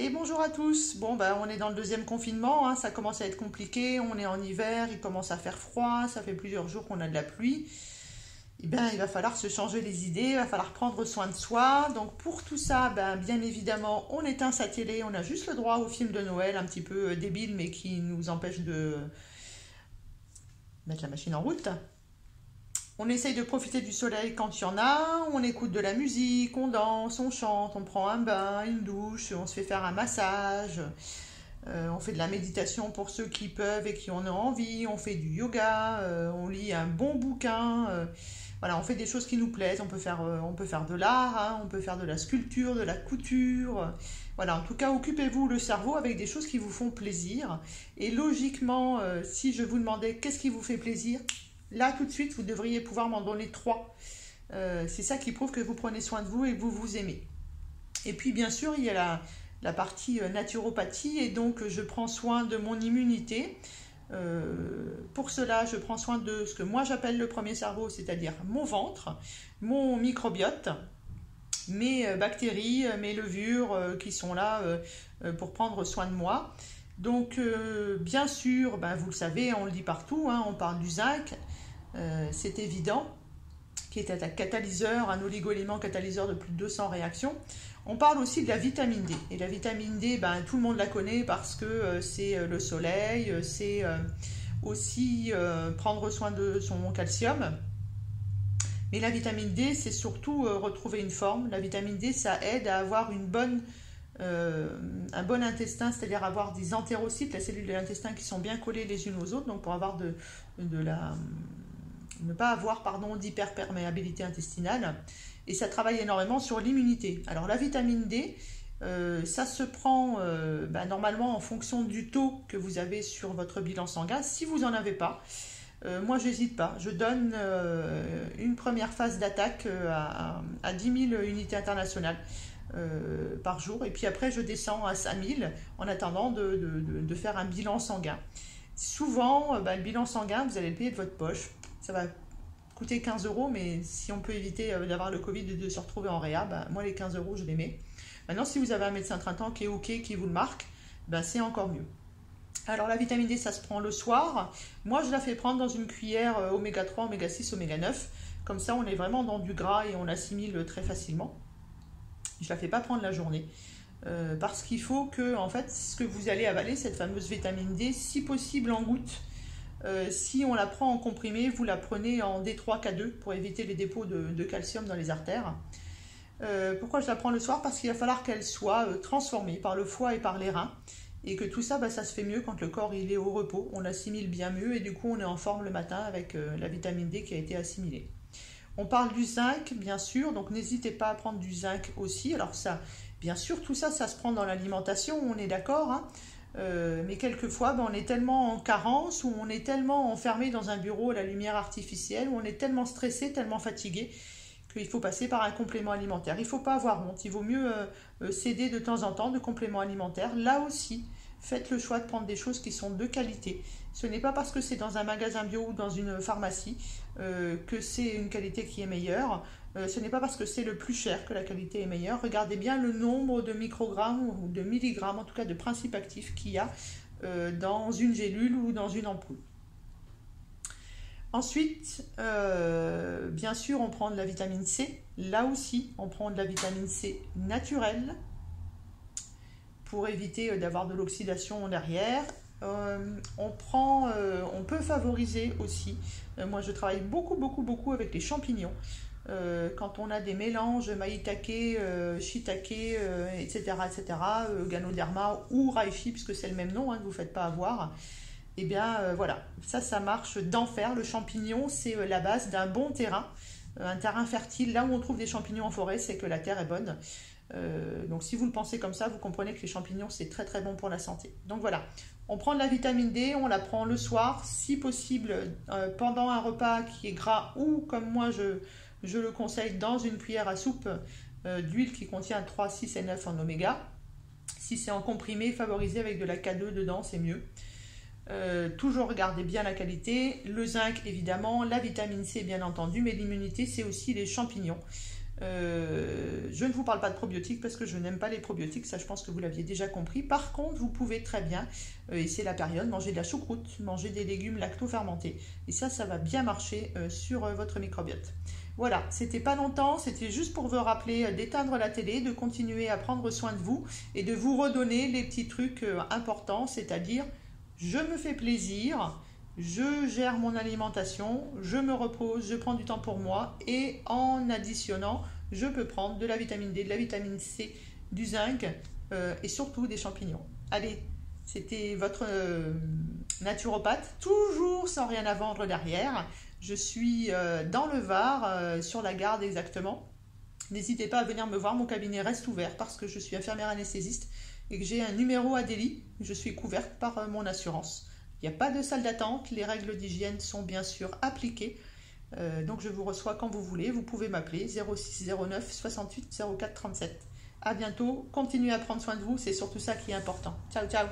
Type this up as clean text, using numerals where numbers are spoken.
Et bonjour à tous. Bon, on est dans le deuxième confinement, hein, ça commence à être compliqué, on est en hiver, il commence à faire froid, ça fait plusieurs jours qu'on a de la pluie. Eh bien, il va falloir se changer les idées, il va falloir prendre soin de soi. Donc pour tout ça, bien évidemment, on éteint sa télé, on a juste le droit au film de Noël, un petit peu débile, mais qui nous empêche de mettre la machine en route. On essaye de profiter du soleil quand il y en a, on écoute de la musique, on danse, on chante, on prend un bain, une douche, on se fait faire un massage, on fait de la méditation pour ceux qui peuvent et qui en ont envie, on fait du yoga, on lit un bon bouquin, voilà, on fait des choses qui nous plaisent, on peut faire de l'art, hein, on peut faire de la sculpture, de la couture, voilà, en tout cas, occupez-vous le cerveau avec des choses qui vous font plaisir. Et logiquement, si je vous demandais qu'est-ce qui vous fait plaisir, là, tout de suite, vous devriez pouvoir m'en donner trois. C'est ça qui prouve que vous prenez soin de vous et que vous vous aimez. Et puis, bien sûr, il y a la partie naturopathie, et donc je prends soin de mon immunité. Pour cela, je prends soin de ce que moi j'appelle le premier cerveau, c'est-à-dire mon ventre, mon microbiote, mes bactéries, mes levures qui sont là pour prendre soin de moi. Donc, bien sûr, vous le savez, on le dit partout, hein, on parle du zinc, c'est évident, qui est un catalyseur, un oligo-élément catalyseur de plus de 200 réactions. On parle aussi de la vitamine D. Et la vitamine D, tout le monde la connaît parce que c'est le soleil, c'est aussi prendre soin de son calcium. Mais la vitamine D, c'est surtout retrouver une forme. La vitamine D, ça aide à avoir un bon intestin, c'est-à-dire avoir des entérocytes, les cellules de l'intestin qui sont bien collées les unes aux autres, donc pour avoir ne pas avoir d'hyperperméabilité intestinale. Et ça travaille énormément sur l'immunité. Alors la vitamine D, ça se prend normalement en fonction du taux que vous avez sur votre bilan sanguin. Si vous n'en avez pas, moi j'hésite pas, je donne une première phase d'attaque à 10 000 unités internationales par jour, et puis après je descends à 5 000 en attendant de faire un bilan sanguin. Souvent, le bilan sanguin, vous allez le payer de votre poche, ça va coûter 15 euros, mais si on peut éviter d'avoir le Covid et de se retrouver en réa, moi les 15 euros je les mets. Maintenant, si vous avez un médecin traitant qui est OK, qui vous le marque, c'est encore mieux. Alors la vitamine D, ça se prend le soir. Moi, je la fais prendre dans une cuillère oméga 3, oméga 6, oméga 9. Comme ça, on est vraiment dans du gras et on l'assimile très facilement. Je ne la fais pas prendre la journée. Parce qu'il faut que, en fait, ce que vous allez avaler, cette fameuse vitamine D, si possible en gouttes. Si on la prend en comprimé, vous la prenez en D3, K2 pour éviter les dépôts de calcium dans les artères. Pourquoi je la prends le soir? Parce qu'il va falloir qu'elle soit transformée par le foie et par les reins. Et que tout ça, ça se fait mieux quand le corps il est au repos, on l'assimile bien mieux et du coup on est en forme le matin avec la vitamine D qui a été assimilée. On parle du zinc, bien sûr, donc n'hésitez pas à prendre du zinc aussi. Alors ça, bien sûr, tout ça, ça se prend dans l'alimentation, on est d'accord, hein. Mais quelquefois, on est tellement en carence ou on est tellement enfermé dans un bureau à la lumière artificielle, ou on est tellement stressé, tellement fatigué, qu'il faut passer par un complément alimentaire. Il ne faut pas avoir honte, il vaut mieux céder de temps en temps de compléments alimentaires. Là aussi, faites le choix de prendre des choses qui sont de qualité. Ce n'est pas parce que c'est dans un magasin bio ou dans une pharmacie que c'est une qualité qui est meilleure. Ce n'est pas parce que c'est le plus cher que la qualité est meilleure. Regardez bien le nombre de microgrammes ou de milligrammes, en tout cas de principes actifs qu'il y a dans une gélule ou dans une ampoule. Ensuite, bien sûr, on prend de la vitamine C. Là aussi, on prend de la vitamine C naturelle pour éviter d'avoir de l'oxydation derrière. On peut favoriser aussi. Moi, je travaille beaucoup avec les champignons. Quand on a des mélanges maïtake, shiitake, etc., Ganoderma ou Reishi, puisque c'est le même nom, hein, ne vous faites pas avoir. Et bien voilà, ça marche d'enfer. Le champignon, c'est la base d'un bon terrain, un terrain fertile. Là où on trouve des champignons en forêt, c'est que la terre est bonne. Donc si vous le pensez comme ça, vous comprenez que les champignons, c'est très bon pour la santé. Donc voilà, on prend de la vitamine D, on la prend le soir, si possible pendant un repas qui est gras, ou comme moi je le conseille, dans une cuillère à soupe d'huile qui contient 3, 6 et 9 en oméga. Si c'est en comprimé, favorisé avec de la K2 dedans, c'est mieux. Toujours regardez bien la qualité, le zinc évidemment, la vitamine C bien entendu, mais l'immunité c'est aussi les champignons. Je ne vous parle pas de probiotiques parce que je n'aime pas les probiotiques, ça je pense que vous l'aviez déjà compris. Par contre, vous pouvez très bien, et c'est la période, manger de la choucroute, manger des légumes lacto-fermentés. Et ça va bien marcher sur votre microbiote. Voilà, c'était pas longtemps, c'était juste pour vous rappeler d'éteindre la télé, de continuer à prendre soin de vous et de vous redonner les petits trucs importants, c'est-à-dire je me fais plaisir, je gère mon alimentation, je me repose, je prends du temps pour moi et en additionnant, je peux prendre de la vitamine D, de la vitamine C, du zinc et surtout des champignons. Allez, c'était votre naturopathe, toujours sans rien à vendre derrière. Je suis dans le Var, sur la Garde exactement. N'hésitez pas à venir me voir, mon cabinet reste ouvert parce que je suis infirmière anesthésiste et que j'ai un numéro à Delhi. Je suis couverte par mon assurance. Il n'y a pas de salle d'attente, les règles d'hygiène sont bien sûr appliquées. Donc je vous reçois quand vous voulez, vous pouvez m'appeler 06 09 68 04 37. À bientôt, continuez à prendre soin de vous, c'est surtout ça qui est important. Ciao, ciao.